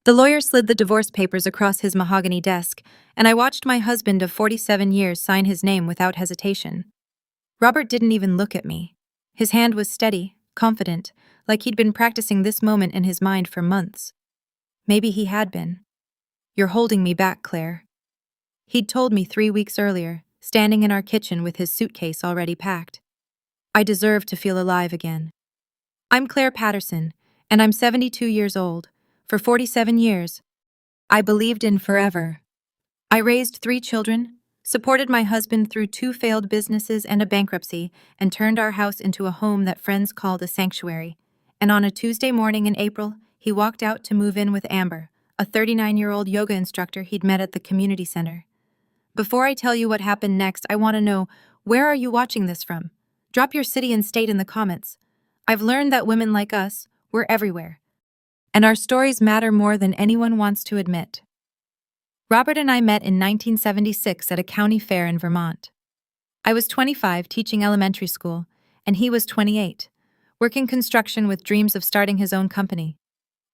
The lawyer slid the divorce papers across his mahogany desk, and I watched my husband of 47 years sign his name without hesitation. Robert didn't even look at me. His hand was steady, confident, like he'd been practicing this moment in his mind for months. Maybe he had been. "You're holding me back, Claire." He'd told me 3 weeks earlier, standing in our kitchen with his suitcase already packed. I deserve to feel alive again. I'm Claire Patterson, and I'm 72 years old. For 47 years, I believed in forever. I raised 3 children, supported my husband through 2 failed businesses and a bankruptcy, and turned our house into a home that friends called a sanctuary. And on a Tuesday morning in April, he walked out to move in with Amber, a 39-year-old yoga instructor he'd met at the community center. Before I tell you what happened next, I want to know, where are you watching this from? Drop your city and state in the comments. I've learned that women like us, we're everywhere. And our stories matter more than anyone wants to admit. Robert and I met in 1976 at a county fair in Vermont. I was 25, teaching elementary school, and he was 28, working construction with dreams of starting his own company.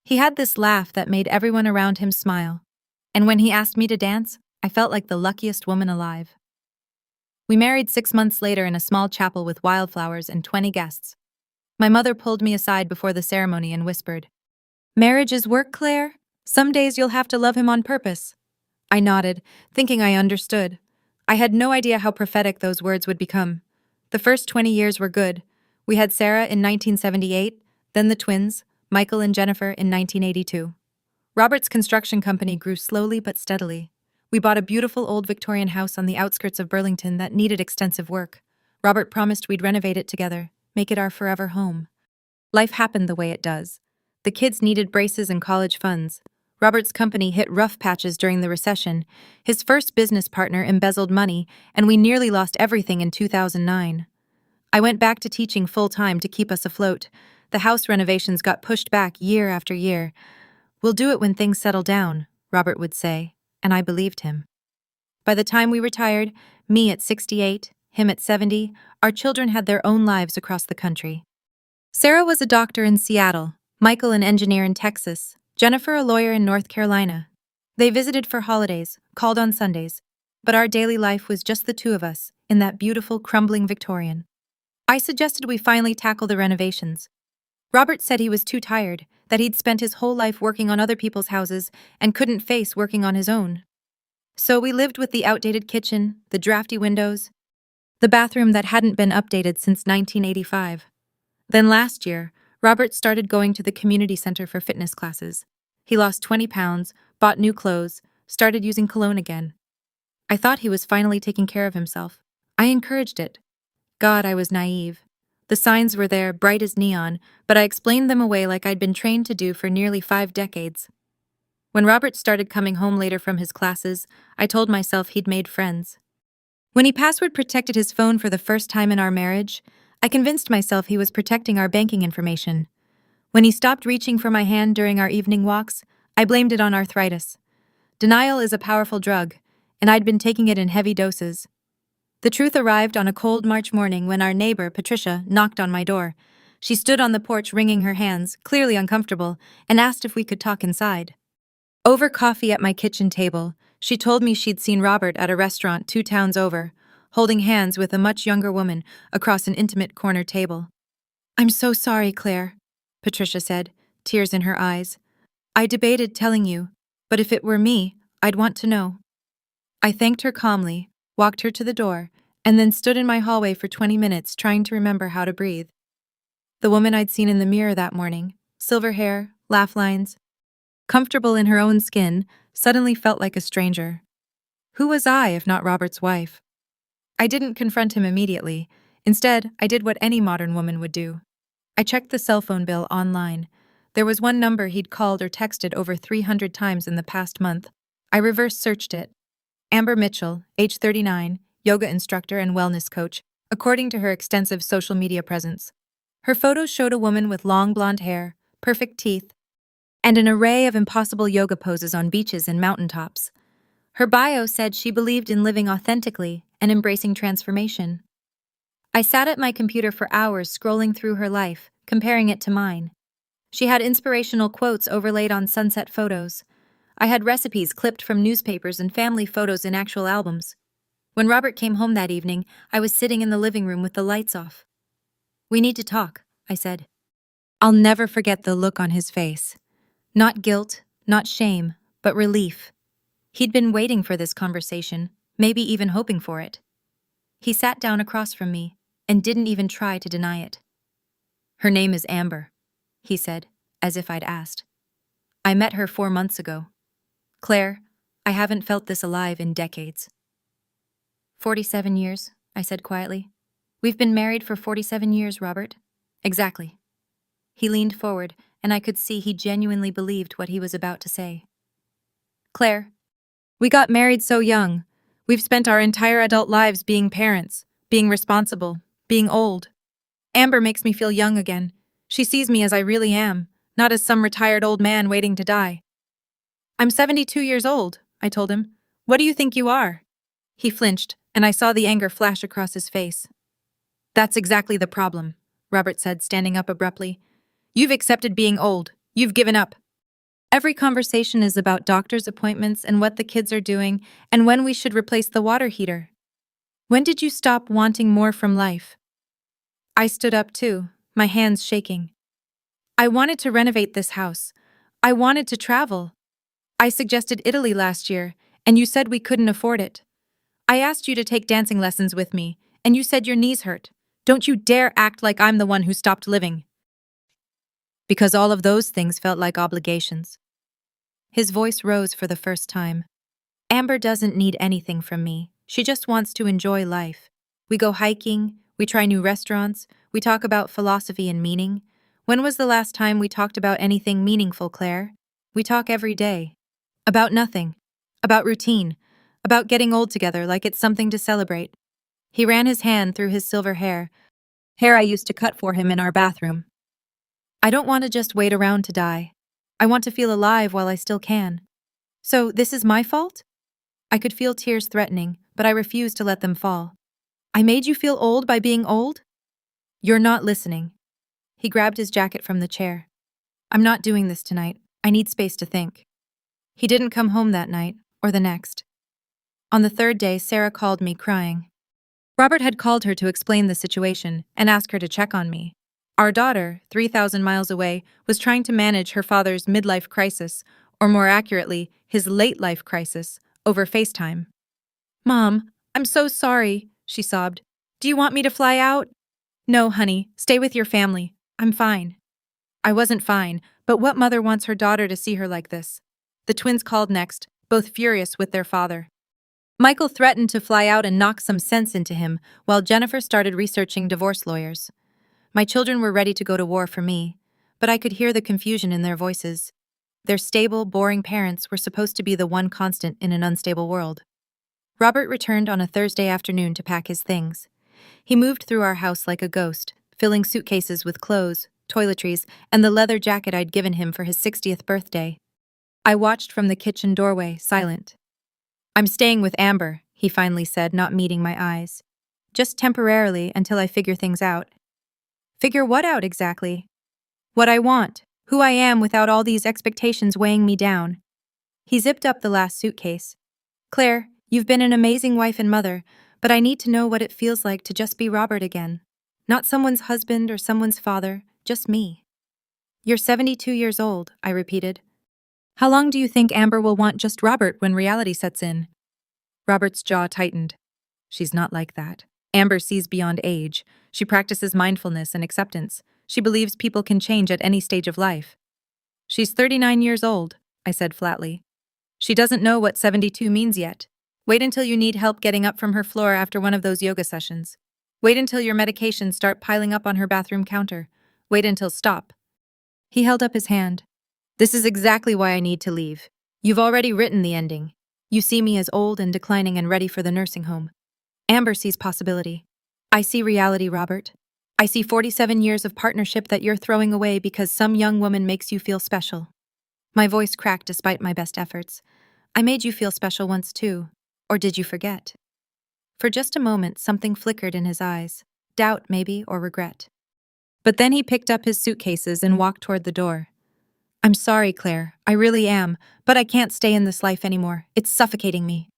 He had this laugh that made everyone around him smile, and when he asked me to dance, I felt like the luckiest woman alive. We married 6 months later in a small chapel with wildflowers and 20 guests. My mother pulled me aside before the ceremony and whispered, "Marriage is work, Claire. Some days you'll have to love him on purpose." I nodded, thinking I understood. I had no idea how prophetic those words would become. The first 20 years were good. We had Sarah in 1978, then the twins, Michael and Jennifer, in 1982. Robert's construction company grew slowly but steadily. We bought a beautiful old Victorian house on the outskirts of Burlington that needed extensive work. Robert promised we'd renovate it together, make it our forever home. Life happened the way it does. The kids needed braces and college funds. Robert's company hit rough patches during the recession. His first business partner embezzled money, and we nearly lost everything in 2009. I went back to teaching full-time to keep us afloat. The house renovations got pushed back year after year. "We'll do it when things settle down," Robert would say, and I believed him. By the time we retired, me at 68, him at 70, our children had their own lives across the country. Sarah was a doctor in Seattle, Michael an engineer in Texas, Jennifer a lawyer in North Carolina. They visited for holidays, called on Sundays, but our daily life was just the two of us, in that beautiful, crumbling Victorian. I suggested we finally tackle the renovations. Robert said he was too tired, that he'd spent his whole life working on other people's houses and couldn't face working on his own. So we lived with the outdated kitchen, the drafty windows, the bathroom that hadn't been updated since 1985. Then last year, Robert started going to the community center for fitness classes. He lost 20 pounds, bought new clothes, started using cologne again. I thought he was finally taking care of himself. I encouraged it. God, I was naive. The signs were there, bright as neon, but I explained them away like I'd been trained to do for nearly 5 decades. When Robert started coming home later from his classes, I told myself he'd made friends. When he password protected his phone for the first time in our marriage, I convinced myself he was protecting our banking information. When he stopped reaching for my hand during our evening walks, I blamed it on arthritis. Denial is a powerful drug, and I'd been taking it in heavy doses. The truth arrived on a cold March morning when our neighbor, Patricia, knocked on my door. She stood on the porch wringing her hands, clearly uncomfortable, and asked if we could talk inside. Over coffee at my kitchen table, she told me she'd seen Robert at a restaurant 2 towns over, holding hands with a much younger woman across an intimate corner table. "I'm so sorry, Claire," Patricia said, tears in her eyes. "I debated telling you, but if it were me, I'd want to know." I thanked her calmly, walked her to the door, and then stood in my hallway for 20 minutes trying to remember how to breathe. The woman I'd seen in the mirror that morning, silver hair, laugh lines, comfortable in her own skin, suddenly felt like a stranger. Who was I if not Robert's wife? I didn't confront him immediately. Instead, I did what any modern woman would do. I checked the cell phone bill online. There was one number he'd called or texted over 300 times in the past month. I reverse searched it. Amber Mitchell, age 39, yoga instructor and wellness coach, according to her extensive social media presence. Her photos showed a woman with long blonde hair, perfect teeth, and an array of impossible yoga poses on beaches and mountaintops. Her bio said she believed in living authentically and embracing transformation. I sat at my computer for hours scrolling through her life, comparing it to mine. She had inspirational quotes overlaid on sunset photos. I had recipes clipped from newspapers and family photos in actual albums. When Robert came home that evening, I was sitting in the living room with the lights off. "We need to talk," I said. I'll never forget the look on his face. Not guilt, not shame, but relief. He'd been waiting for this conversation, maybe even hoping for it. He sat down across from me and didn't even try to deny it. "Her name is Amber," he said, as if I'd asked. "I met her 4 months ago. Claire, I haven't felt this alive in decades." 47 years, I said quietly. "We've been married for 47 years, Robert." "Exactly." He leaned forward, and I could see he genuinely believed what he was about to say. "Claire, we got married so young. We've spent our entire adult lives being parents, being responsible, being old. Amber makes me feel young again. She sees me as I really am, not as some retired old man waiting to die." "I'm 72 years old," I told him. "What do you think you are?" He flinched, and I saw the anger flash across his face. "That's exactly the problem," Robert said, standing up abruptly. "You've accepted being old. You've given up. Every conversation is about doctor's appointments and what the kids are doing and when we should replace the water heater. When did you stop wanting more from life?" I stood up too, my hands shaking. "I wanted to renovate this house. I wanted to travel. I suggested Italy last year, and you said we couldn't afford it. I asked you to take dancing lessons with me, and you said your knees hurt. Don't you dare act like I'm the one who stopped living." Because all of those things felt like obligations. His voice rose for the first time. "Amber doesn't need anything from me. She just wants to enjoy life. We go hiking, we try new restaurants, we talk about philosophy and meaning. When was the last time we talked about anything meaningful, Claire? We talk every day. About nothing. About routine. About getting old together like it's something to celebrate." He ran his hand through his silver hair I used to cut for him in our bathroom. "I don't want to just wait around to die. I want to feel alive while I still can. So this is my fault?" I could feel tears threatening, but I refused to let them fall. "I made you feel old by being old?" "You're not listening." He grabbed his jacket from the chair. "I'm not doing this tonight. I need space to think." He didn't come home that night, or the next. On the third day, Sarah called me, crying. Robert had called her to explain the situation and ask her to check on me. Our daughter, 3,000 miles away, was trying to manage her father's midlife crisis, or more accurately, his late-life crisis, over FaceTime. "Mom, I'm so sorry," she sobbed. "Do you want me to fly out?" "No, honey, stay with your family. I'm fine." I wasn't fine, but what mother wants her daughter to see her like this? The twins called next, both furious with their father. Michael threatened to fly out and knock some sense into him, while Jennifer started researching divorce lawyers. My children were ready to go to war for me, but I could hear the confusion in their voices. Their stable, boring parents were supposed to be the one constant in an unstable world. Robert returned on a Thursday afternoon to pack his things. He moved through our house like a ghost, filling suitcases with clothes, toiletries, and the leather jacket I'd given him for his 60th birthday. I watched from the kitchen doorway, silent. "I'm staying with Amber," he finally said, not meeting my eyes. "Just temporarily, until I figure things out." "Figure what out exactly?" "What I want, who I am without all these expectations weighing me down." He zipped up the last suitcase. "Claire, you've been an amazing wife and mother, but I need to know what it feels like to just be Robert again. Not someone's husband or someone's father, just me." "You're 72 years old," I repeated. "How long do you think Amber will want just Robert when reality sets in?" Robert's jaw tightened. "She's not like that. Amber sees beyond age. She practices mindfulness and acceptance. She believes people can change at any stage of life." "She's 39 years old," I said flatly. "She doesn't know what 72 means yet. Wait until you need help getting up from her floor after one of those yoga sessions. Wait until your medications start piling up on her bathroom counter. Wait until stop." He held up his hand. "This is exactly why I need to leave. You've already written the ending. You see me as old and declining and ready for the nursing home. Amber sees possibility. I see reality, Robert. I see 47 years of partnership that you're throwing away because some young woman makes you feel special." My voice cracked despite my best efforts. "I made you feel special once too. Or did you forget?" For just a moment, something flickered in his eyes. Doubt, maybe, or regret. But then he picked up his suitcases and walked toward the door. I'm sorry, Claire, I really am, but I can't stay in this life anymore. It's suffocating me.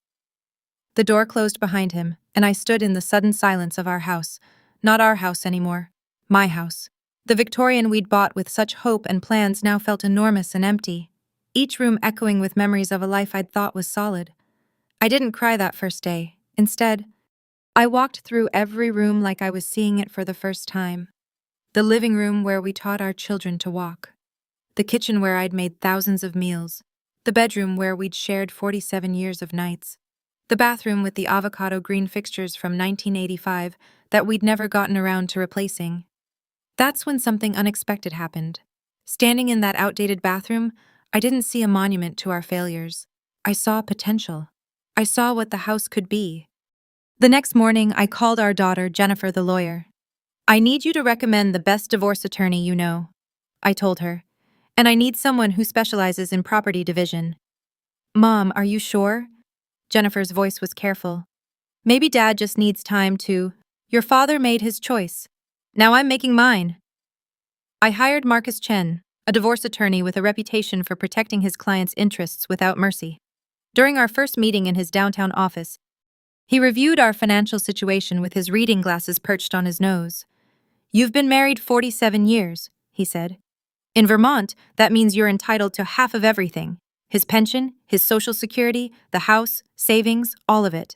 The door closed behind him, and I stood in the sudden silence of our house. Not our house anymore. My house. The Victorian we'd bought with such hope and plans now felt enormous and empty, each room echoing with memories of a life I'd thought was solid. I didn't cry that first day. Instead, I walked through every room like I was seeing it for the first time. The living room where we taught our children to walk. The kitchen where I'd made thousands of meals. The bedroom where we'd shared 47 years of nights. The bathroom with the avocado green fixtures from 1985 that we'd never gotten around to replacing. That's when something unexpected happened. Standing in that outdated bathroom, I didn't see a monument to our failures. I saw potential. I saw what the house could be. The next morning, I called our daughter, Jennifer the lawyer. I need you to recommend the best divorce attorney you know, I told her. And I need someone who specializes in property division. Mom, are you sure? Jennifer's voice was careful. Maybe Dad just needs time to. Your father made his choice. Now I'm making mine. I hired Marcus Chen, a divorce attorney with a reputation for protecting his clients' interests without mercy. During our first meeting in his downtown office, he reviewed our financial situation with his reading glasses perched on his nose. You've been married 47 years, he said. In Vermont, that means you're entitled to half of everything. His pension, his social security, the house, savings, all of it.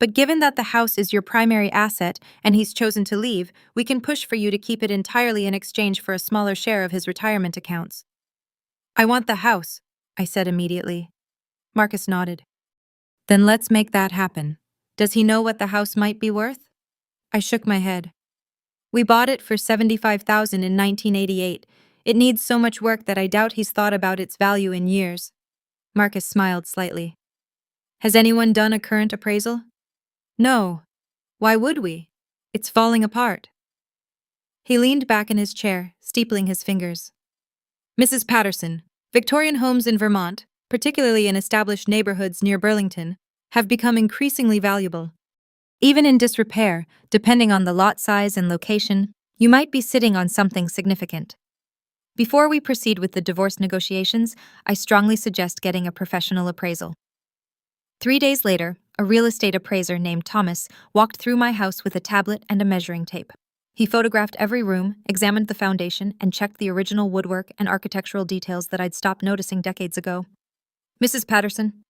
But given that the house is your primary asset and he's chosen to leave, we can push for you to keep it entirely in exchange for a smaller share of his retirement accounts. I want the house, I said immediately. Marcus nodded. Then let's make that happen. Does he know what the house might be worth? I shook my head. We bought it for $75,000 in 1988. It needs so much work that I doubt he's thought about its value in years. Marcus smiled slightly. Has anyone done a current appraisal? No. Why would we? It's falling apart. He leaned back in his chair, steepling his fingers. Mrs. Patterson, Victorian homes in Vermont, particularly in established neighborhoods near Burlington, have become increasingly valuable. Even in disrepair, depending on the lot size and location, you might be sitting on something significant. Before we proceed with the divorce negotiations, I strongly suggest getting a professional appraisal. 3 days later, a real estate appraiser named Thomas walked through my house with a tablet and a measuring tape. He photographed every room, examined the foundation, and checked the original woodwork and architectural details that I'd stopped noticing decades ago. Mrs. Patterson,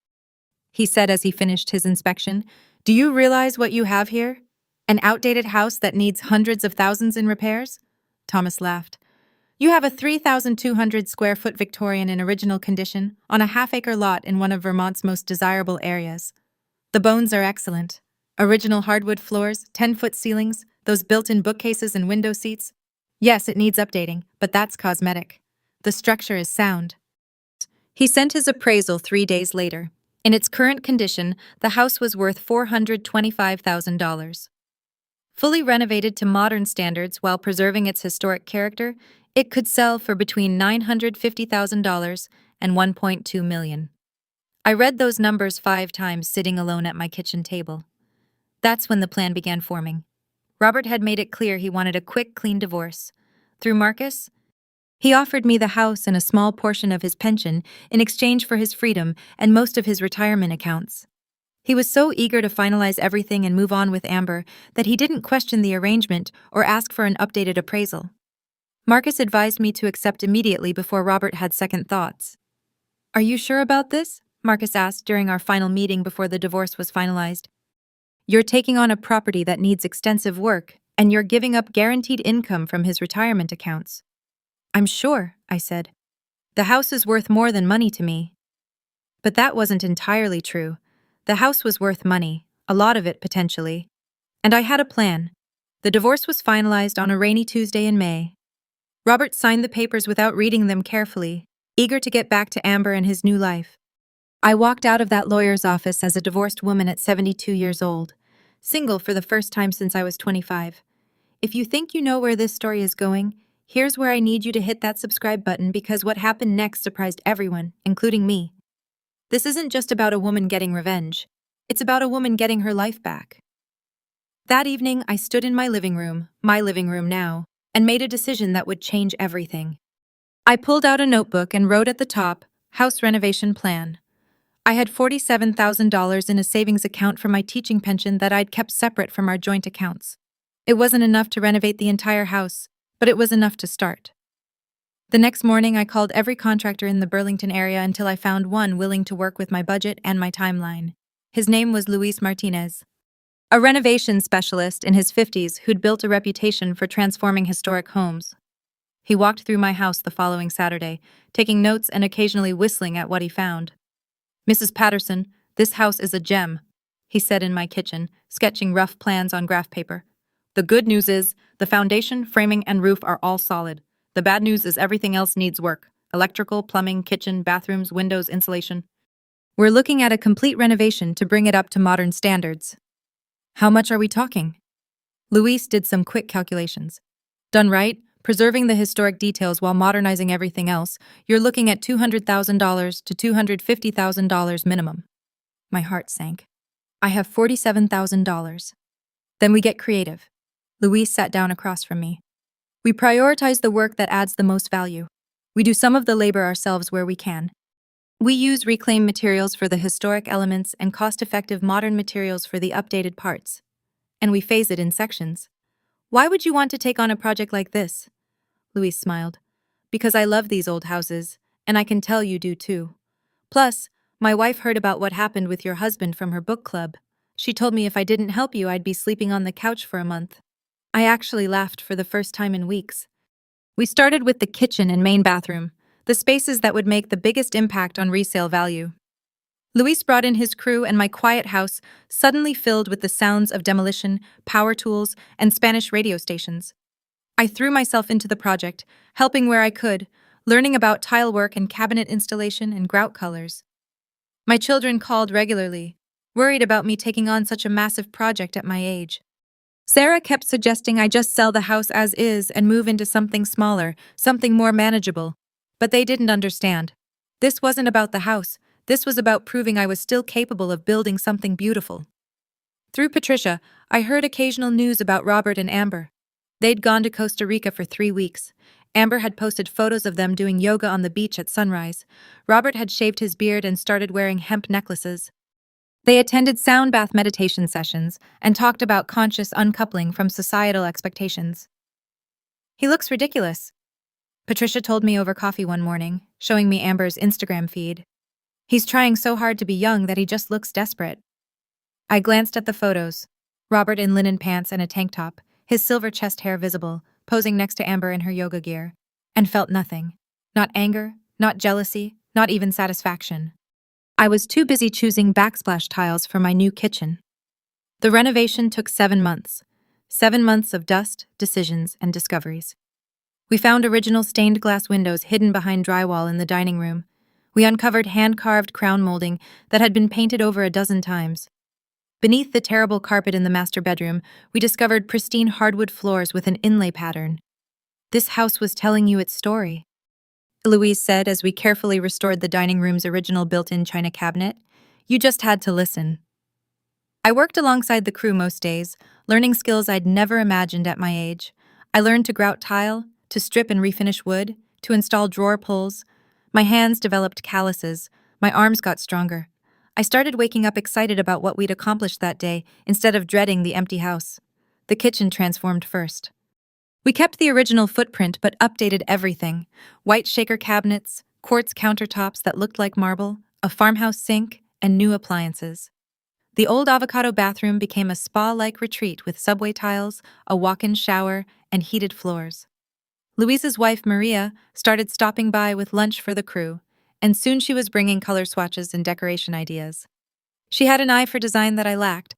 he said as he finished his inspection, do you realize what you have here? An outdated house that needs hundreds of thousands in repairs? Thomas laughed. You have a 3,200 square foot Victorian in original condition on a half-acre lot in one of Vermont's most desirable areas. The bones are excellent. Original hardwood floors, 10-foot ceilings, those built-in bookcases and window seats. Yes, it needs updating, but that's cosmetic. The structure is sound. He sent his appraisal 3 days later. In its current condition, the house was worth $425,000. Fully renovated to modern standards while preserving its historic character, it could sell for between $950,000 and $1.2 million. I read those numbers 5 times sitting alone at my kitchen table. That's when the plan began forming. Robert had made it clear he wanted a quick, clean divorce. Through Marcus, he offered me the house and a small portion of his pension in exchange for his freedom and most of his retirement accounts. He was so eager to finalize everything and move on with Amber that he didn't question the arrangement or ask for an updated appraisal. Marcus advised me to accept immediately before Robert had second thoughts. Are you sure about this? Marcus asked during our final meeting before the divorce was finalized. You're taking on a property that needs extensive work, and you're giving up guaranteed income from his retirement accounts. I'm sure, I said. The house is worth more than money to me. But that wasn't entirely true. The house was worth money, a lot of it potentially. And I had a plan. The divorce was finalized on a rainy Tuesday in May. Robert signed the papers without reading them carefully, eager to get back to Amber and his new life. I walked out of that lawyer's office as a divorced woman at 72 years old, single for the first time since I was 25. If you think you know where this story is going, here's where I need you to hit that subscribe button because what happened next surprised everyone, including me. This isn't just about a woman getting revenge. It's about a woman getting her life back. That evening, I stood in my living room now, and made a decision that would change everything. I pulled out a notebook and wrote at the top, House Renovation Plan. I had $47,000 in a savings account for my teaching pension that I'd kept separate from our joint accounts. It wasn't enough to renovate the entire house, but it was enough to start. The next morning, I called every contractor in the Burlington area until I found one willing to work with my budget and my timeline. His name was Luis Martinez, a renovation specialist in his 50s who'd built a reputation for transforming historic homes. He walked through my house the following Saturday, taking notes and occasionally whistling at what he found. "Mrs. Patterson, this house is a gem," he said in my kitchen, sketching rough plans on graph paper. "The good news is, the foundation, framing, and roof are all solid. The bad news is everything else needs work. Electrical, plumbing, kitchen, bathrooms, windows, insulation. We're looking at a complete renovation to bring it up to modern standards." "How much are we talking?" Luis did some quick calculations. "Done right, preserving the historic details while modernizing everything else, you're looking at $200,000 to $250,000 minimum." My heart sank. I have $47,000. "Then we get creative." Luis sat down across from me. "We prioritize the work that adds the most value. We do some of the labor ourselves where we can. We use reclaimed materials for the historic elements and cost-effective modern materials for the updated parts. And we phase it in sections. Why would you want to take on a project like this?" Luis smiled. "Because I love these old houses, and I can tell you do too. Plus, my wife heard about what happened with your husband from her book club. She told me if I didn't help you, I'd be sleeping on the couch for a month." I actually laughed for the first time in weeks. We started with the kitchen and main bathroom, the spaces that would make the biggest impact on resale value. Luis brought in his crew, and my quiet house suddenly filled with the sounds of demolition, power tools, and Spanish radio stations. I threw myself into the project, helping where I could, learning about tile work and cabinet installation and grout colors. My children called regularly, worried about me taking on such a massive project at my age. Sarah kept suggesting I just sell the house as is and move into something smaller, something more manageable. But they didn't understand. This wasn't about the house. This was about proving I was still capable of building something beautiful. Through Patricia, I heard occasional news about Robert and Amber. They'd gone to Costa Rica for 3 weeks. Amber had posted photos of them doing yoga on the beach at sunrise. Robert had shaved his beard and started wearing hemp necklaces. They attended sound bath meditation sessions and talked about conscious uncoupling from societal expectations. "He looks ridiculous," Patricia told me over coffee one morning, showing me Amber's Instagram feed. "He's trying so hard to be young that he just looks desperate." I glanced at the photos. Robert in linen pants and a tank top, his silver chest hair visible, posing next to Amber in her yoga gear, and felt nothing. Not anger, not jealousy, not even satisfaction. I was too busy choosing backsplash tiles for my new kitchen. The renovation took 7 months. 7 months of dust, decisions, and discoveries. We found original stained glass windows hidden behind drywall in the dining room. We uncovered hand-carved crown molding that had been painted over a dozen times. Beneath the terrible carpet in the master bedroom, we discovered pristine hardwood floors with an inlay pattern. "This house was telling you its story," Louise said as we carefully restored the dining room's original built-in china cabinet. "You just had to listen." I worked alongside the crew most days, learning skills I'd never imagined at my age. I learned to grout tile, to strip and refinish wood, to install drawer pulls. My hands developed calluses. My arms got stronger. I started waking up excited about what we'd accomplished that day, instead of dreading the empty house. The kitchen transformed first. We kept the original footprint but updated everything. White shaker cabinets, quartz countertops that looked like marble, a farmhouse sink, and new appliances. The old avocado bathroom became a spa-like retreat with subway tiles, a walk-in shower, and heated floors. Louise's wife, Maria, started stopping by with lunch for the crew, and soon she was bringing color swatches and decoration ideas. She had an eye for design that I lacked,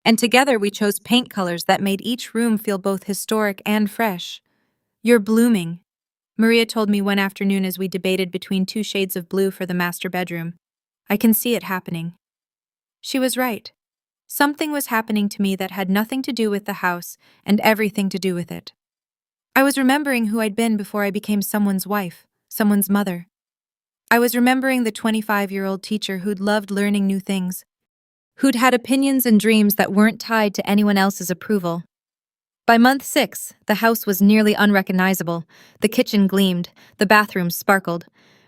and together we chose paint colors that made each room feel both historic and fresh. "You're blooming," Maria told me one afternoon as we debated between 2 shades of blue for the master bedroom. "I can see it happening." She was right. Something was happening to me that had nothing to do with the house and everything to do with it. I was remembering who I'd been before I became someone's wife, someone's mother. I was remembering the 25-year-old teacher who'd loved learning new things, who'd had opinions and dreams that weren't tied to anyone else's approval. By month 6, the house was nearly unrecognizable. The kitchen gleamed, the bathrooms sparkled.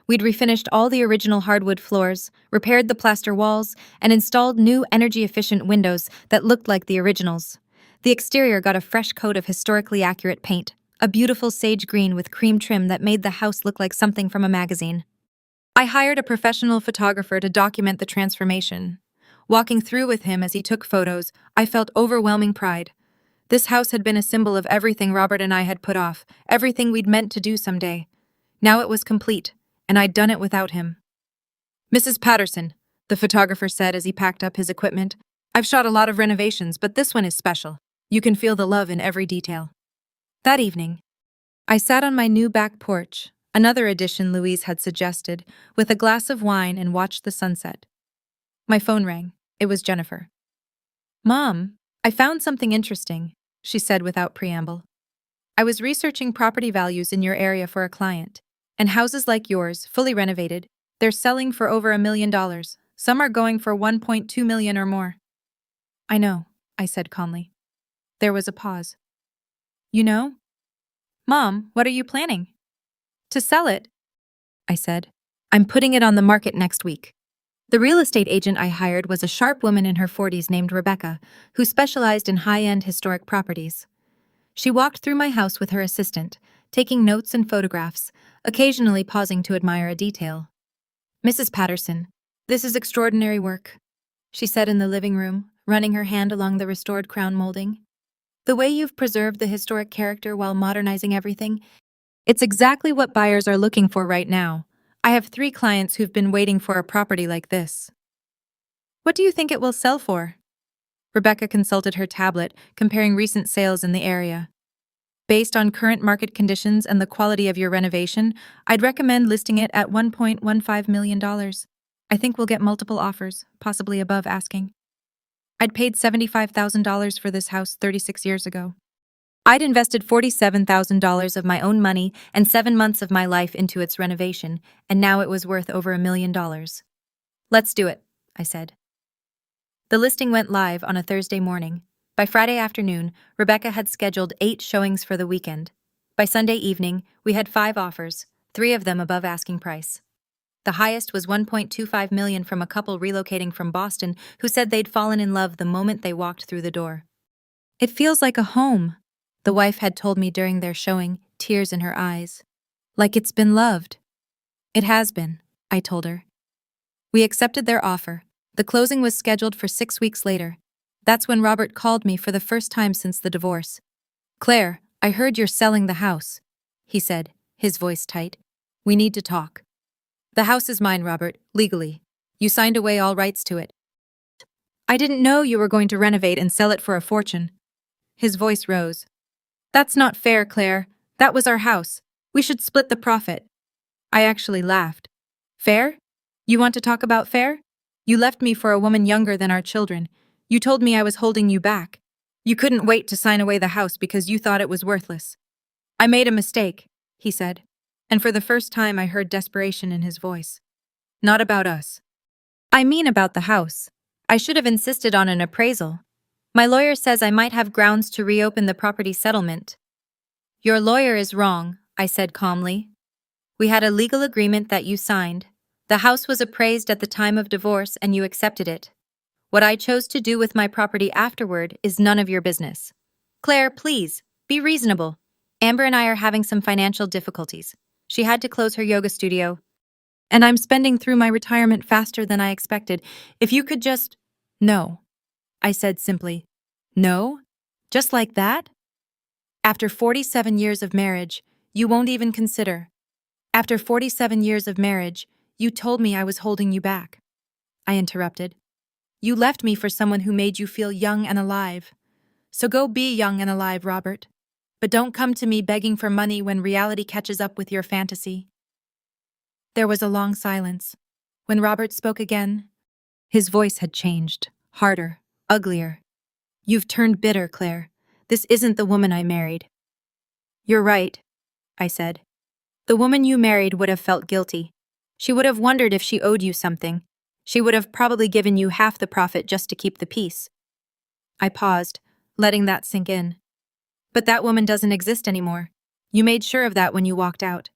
We'd refinished all the original hardwood floors, repaired the plaster walls, and installed new energy-efficient windows that looked like the originals. The exterior got a fresh coat of historically accurate paint, a beautiful sage green with cream trim that made the house look like something from a magazine. I hired a professional photographer to document the transformation. Walking through with him as he took photos, I felt overwhelming pride. This house had been a symbol of everything Robert and I had put off, everything we'd meant to do someday. Now it was complete, and I'd done it without him. "Mrs. Patterson," the photographer said as he packed up his equipment, "I've shot a lot of renovations, but this one is special. You can feel the love in every detail." That evening, I sat on my new back porch, another addition Louise had suggested, with a glass of wine and watched the sunset. My phone rang. It was Jennifer. "Mom, I found something interesting," she said without preamble. "I was researching property values in your area for a client, and houses like yours, fully renovated, they're selling for over $1 million. Some are going for 1.2 million or more." "I know," I said calmly. There was a pause. "You know? Mom, what are you planning?" "To sell it," I said. "I'm putting it on the market next week." The real estate agent I hired was a sharp woman in her 40s named Rebecca, who specialized in high-end historic properties. She walked through my house with her assistant, taking notes and photographs, occasionally pausing to admire a detail. "Mrs. Patterson, this is extraordinary work," she said in the living room, running her hand along the restored crown molding. "The way you've preserved the historic character while modernizing everything, it's exactly what buyers are looking for right now. I have 3 clients who've been waiting for a property like this." "What do you think it will sell for?" Rebecca consulted her tablet, comparing recent sales in the area. "Based on current market conditions and the quality of your renovation, I'd recommend listing it at $1.15 million. I think we'll get multiple offers, possibly above asking. I'd paid $75,000 for this house 36 years ago. I'd invested $47,000 of my own money and 7 months of my life into its renovation, and now it was worth over $1 million. Let's do it," I said. The listing went live on a Thursday morning. By Friday afternoon, Rebecca had scheduled 8 showings for the weekend. By Sunday evening, we had 5 offers, 3 of them above asking price. The highest was $1.25 million from a couple relocating from Boston who said they'd fallen in love the moment they walked through the door. "It feels like a home," the wife had told me during their showing, tears in her eyes. "Like it's been loved." "It has been," I told her. We accepted their offer. The closing was scheduled for 6 weeks later. That's when Robert called me for the first time since the divorce. "Claire, I heard you're selling the house," he said, his voice tight. "We need to talk." "The house is mine, Robert, legally. You signed away all rights to it." "I didn't know you were going to renovate and sell it for a fortune." His voice rose. "That's not fair, Claire. That was our house. We should split the profit." I actually laughed. "Fair? You want to talk about fair? You left me for a woman younger than our children. You told me I was holding you back. You couldn't wait to sign away the house because you thought it was worthless." "I made a mistake," he said, and for the first time I heard desperation in his voice. "Not about us. I mean about the house. I should have insisted on an appraisal. My lawyer says I might have grounds to reopen the property settlement." "Your lawyer is wrong," I said calmly. "We had a legal agreement that you signed. The house was appraised at the time of divorce and you accepted it. What I chose to do with my property afterward is none of your business. Claire, please, be reasonable. Amber and I are having some financial difficulties. She had to close her yoga studio. And I'm spending through my retirement faster than I expected. If you could just—" "No," I said simply. "No? Just like that? After 47 years of marriage, you won't even consider. After 47 years of marriage, you told me I was holding you back." I interrupted. "You left me for someone who made you feel young and alive. So go be young and alive, Robert. But don't come to me begging for money when reality catches up with your fantasy." There was a long silence. When Robert spoke again, his voice had changed, harder, uglier. "You've turned bitter, Claire. This isn't the woman I married." "You're right," I said. "The woman you married would have felt guilty. She would have wondered if she owed you something. She would have probably given you half the profit just to keep the peace." I paused, letting that sink in. But that woman doesn't exist anymore. You made sure of that when you walked out.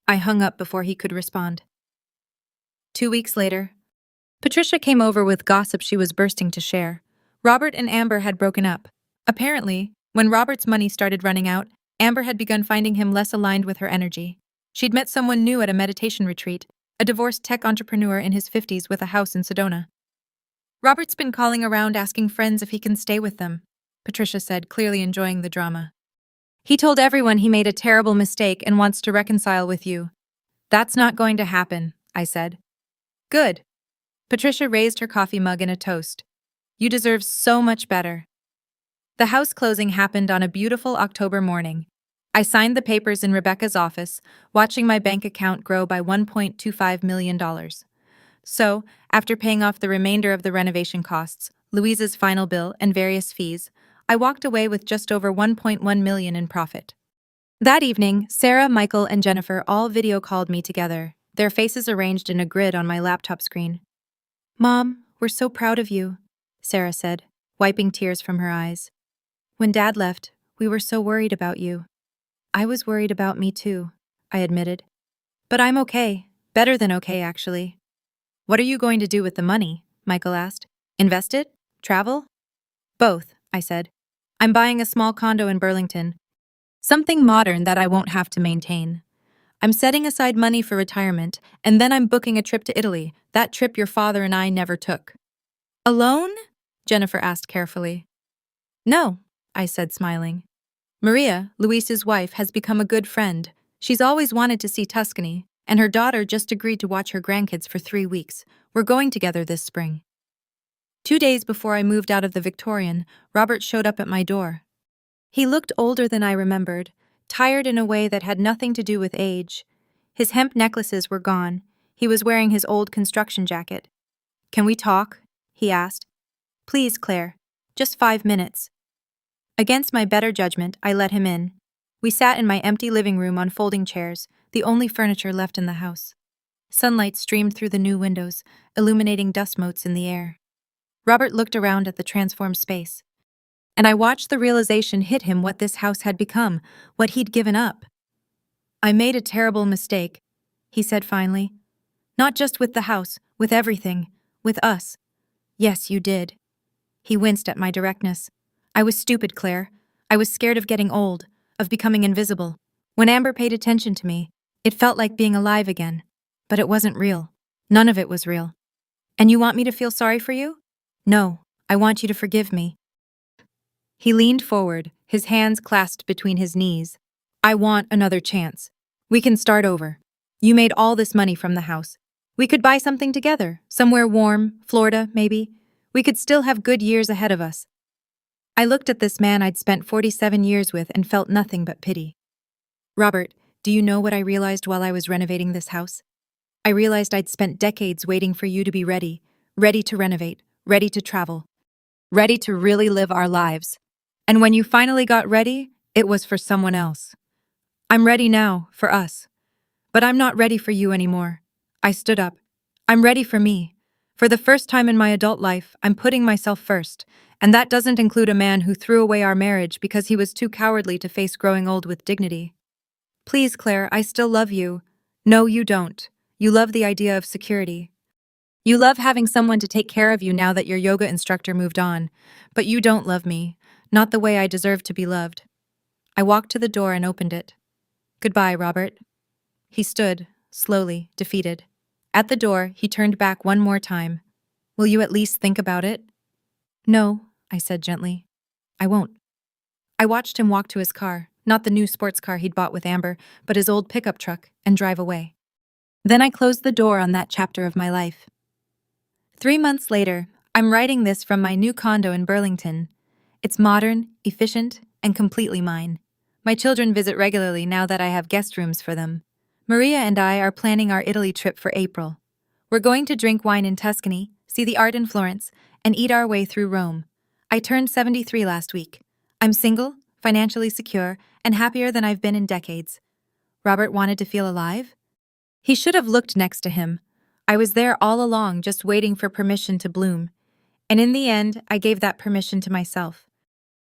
I hung up before he could respond. 2 weeks later, Patricia came over with gossip she was bursting to share. Robert and Amber had broken up. Apparently, when Robert's money started running out, Amber had begun finding him less aligned with her energy. She'd met someone new at a meditation retreat, a divorced tech entrepreneur in his 50s with a house in Sedona. Robert's been calling around asking friends if he can stay with them, Patricia said, clearly enjoying the drama. He told everyone he made a terrible mistake and wants to reconcile with you. That's not going to happen, I said. Good. Patricia raised her coffee mug in a toast. You deserve so much better. The house closing happened on a beautiful October morning. I signed the papers in Rebecca's office, watching my bank account grow by $1.25 million. So, after paying off the remainder of the renovation costs, Louise's final bill, and various fees, I walked away with just over $1.1 million in profit. That evening, Sarah, Michael, and Jennifer all video called me together, their faces arranged in a grid on my laptop screen. Mom, we're so proud of you, Sarah said, wiping tears from her eyes. When Dad left, we were so worried about you. I was worried about me too, I admitted. But I'm okay. Better than okay, actually. What are you going to do with the money? Michael asked. Invest it? Travel? Both, I said. I'm buying a small condo in Burlington. Something modern that I won't have to maintain. I'm setting aside money for retirement, and then I'm booking a trip to Italy, that trip your father and I never took. Alone? Jennifer asked carefully. No, I said, smiling. Maria, Luis's wife, has become a good friend. She's always wanted to see Tuscany, and her daughter just agreed to watch her grandkids for 3 weeks. We're going together this spring. 2 days before I moved out of the Victorian, Robert showed up at my door. He looked older than I remembered, tired in a way that had nothing to do with age. His hemp necklaces were gone. He was wearing his old construction jacket. Can we talk? He asked. Please, Claire. Just 5 minutes. Against my better judgment, I let him in. We sat in my empty living room on folding chairs, the only furniture left in the house. Sunlight streamed through the new windows, illuminating dust motes in the air. Robert looked around at the transformed space, and I watched the realization hit him what this house had become, what he'd given up. I made a terrible mistake, he said finally. Not just with the house, with everything, with us. Yes, you did. He winced at my directness. I was stupid, Claire. I was scared of getting old, of becoming invisible. When Amber paid attention to me, it felt like being alive again. But it wasn't real. None of it was real. And you want me to feel sorry for you? No, I want you to forgive me. He leaned forward, his hands clasped between his knees. I want another chance. We can start over. You made all this money from the house. We could buy something together, somewhere warm, Florida, maybe. We could still have good years ahead of us. I looked at this man I'd spent 47 years with and felt nothing but pity. Robert, do you know what I realized while I was renovating this house? I realized I'd spent decades waiting for you to be ready to renovate, ready to travel, ready to really live our lives. And when you finally got ready, it was for someone else. I'm ready now, for us. But I'm not ready for you anymore. I stood up. I'm ready for me. For the first time in my adult life, I'm putting myself first, and that doesn't include a man who threw away our marriage because he was too cowardly to face growing old with dignity. Please, Claire, I still love you. No, you don't. You love the idea of security. You love having someone to take care of you now that your yoga instructor moved on, but you don't love me, not the way I deserve to be loved. I walked to the door and opened it. Goodbye, Robert. He stood, slowly, defeated. At the door, he turned back one more time. Will you at least think about it? No, I said gently. I won't. I watched him walk to his car, not the new sports car he'd bought with Amber, but his old pickup truck, and drive away. Then I closed the door on that chapter of my life. 3 months later, I'm writing this from my new condo in Burlington. It's modern, efficient, and completely mine. My children visit regularly now that I have guest rooms for them. Maria and I are planning our Italy trip for April. We're going to drink wine in Tuscany, see the art in Florence, and eat our way through Rome. I turned 73 last week. I'm single, financially secure, and happier than I've been in decades. Robert wanted to feel alive? He should have looked next to him. I was there all along, just waiting for permission to bloom. And in the end, I gave that permission to myself.